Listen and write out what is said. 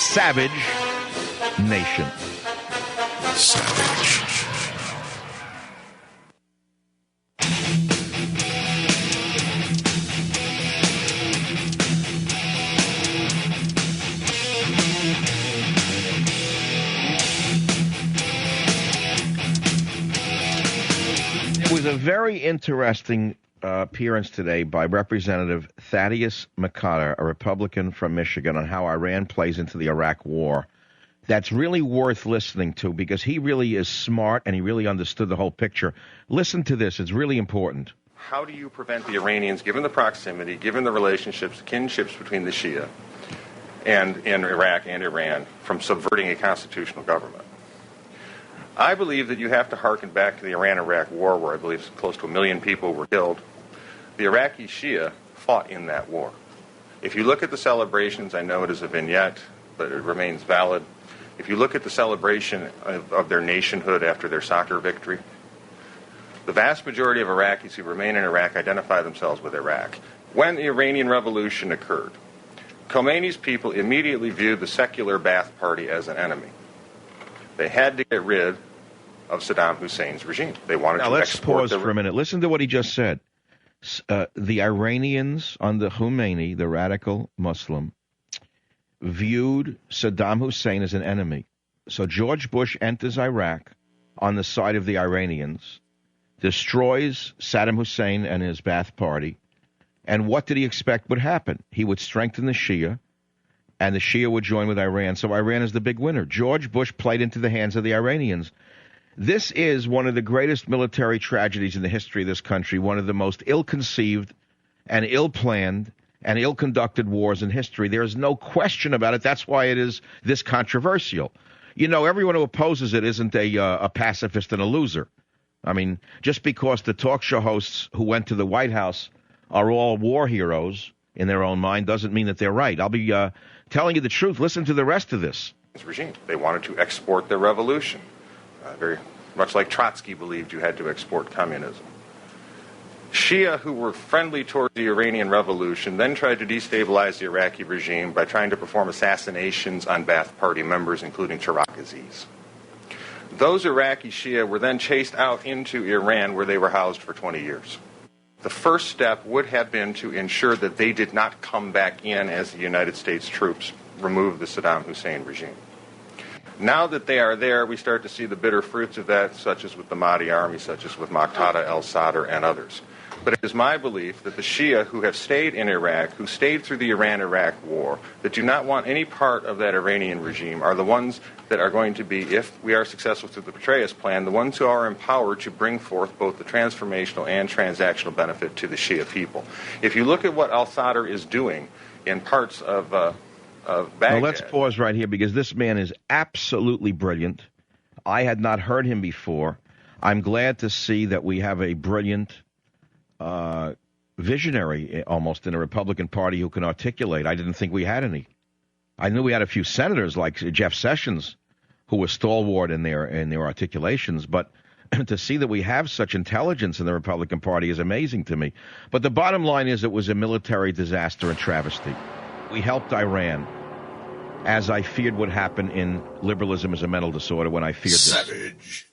savage nation. Savage. It was a very interesting appearance today by Representative Thaddeus McCotter, a Republican from Michigan, on how Iran plays into the Iraq war. That's really worth listening to because he really is smart and he really understood the whole picture. Listen to this. It's really important. How do you prevent the Iranians, given the proximity, given the relationships, kinships between the Shia and in Iraq and Iran, from subverting a constitutional government? I believe that you have to hearken back to the Iran-Iraq war, where I believe close to 1 million people were killed. The Iraqi Shia fought in that war. If you look at the celebrations, I know it is a vignette, but it remains valid. If you look at the celebration of their nationhood after their soccer victory, the vast majority of Iraqis who remain in Iraq identify themselves with Iraq. When the Iranian Revolution occurred, Khomeini's people immediately viewed the secular Ba'ath Party as an enemy. They had to get rid of Saddam Hussein's regime. They wanted to let's pause for a minute. Listen to what he just said. The Iranians under Khomeini, the radical Muslim, viewed Saddam Hussein as an enemy. So George Bush enters Iraq on the side of the Iranians, destroys Saddam Hussein and his Ba'ath Party, and what did he expect would happen? He would strengthen the Shia, and the Shia would join with Iran. So Iran is the big winner. George Bush played into the hands of the Iranians. This is one of the greatest military tragedies in the history of this country, one of the most ill-conceived and ill-planned and ill-conducted wars in history. There is no question about it. That's why it is this controversial. You know, everyone who opposes it isn't a pacifist and a loser. I mean, just because the talk show hosts who went to the White House are all war heroes in their own mind doesn't mean that they're right. I'll be telling you the truth. Listen to the rest of this. Regime. They wanted to export their revolution. Very much like Trotsky believed you had to export communism. Shia, who were friendly toward the Iranian Revolution, then tried to destabilize the Iraqi regime by trying to perform assassinations on Ba'ath Party members, including Tariq Aziz. Those Iraqi Shia were then chased out into Iran, where they were housed for 20 years. The first step would have been to ensure that they did not come back in as the United States troops removed the Saddam Hussein regime. Now that they are there, we start to see the bitter fruits of that, such as with the Mahdi army, such as with McCotter, al-Sadr, and others. But it is my belief that the Shia who have stayed in Iraq, who stayed through the Iran-Iraq war, that do not want any part of that Iranian regime, are the ones that are going to be, if we are successful through the Petraeus plan, the ones who are empowered to bring forth both the transformational and transactional benefit to the Shia people. If you look at what al-Sadr is doing in parts of Baghdad... Well, let's pause right here because this man is absolutely brilliant. I had not heard him before. I'm glad to see that we have a brilliant... visionary almost in the Republican Party who can articulate. I didn't think we had any. I knew we had a few senators like Jeff Sessions who were stalwart in their articulations, but to see that we have such intelligence in the Republican Party is amazing to me. But the bottom line is it was a military disaster and travesty. We helped Iran, as I feared would happen in liberalism as a mental disorder when I feared this. Savage.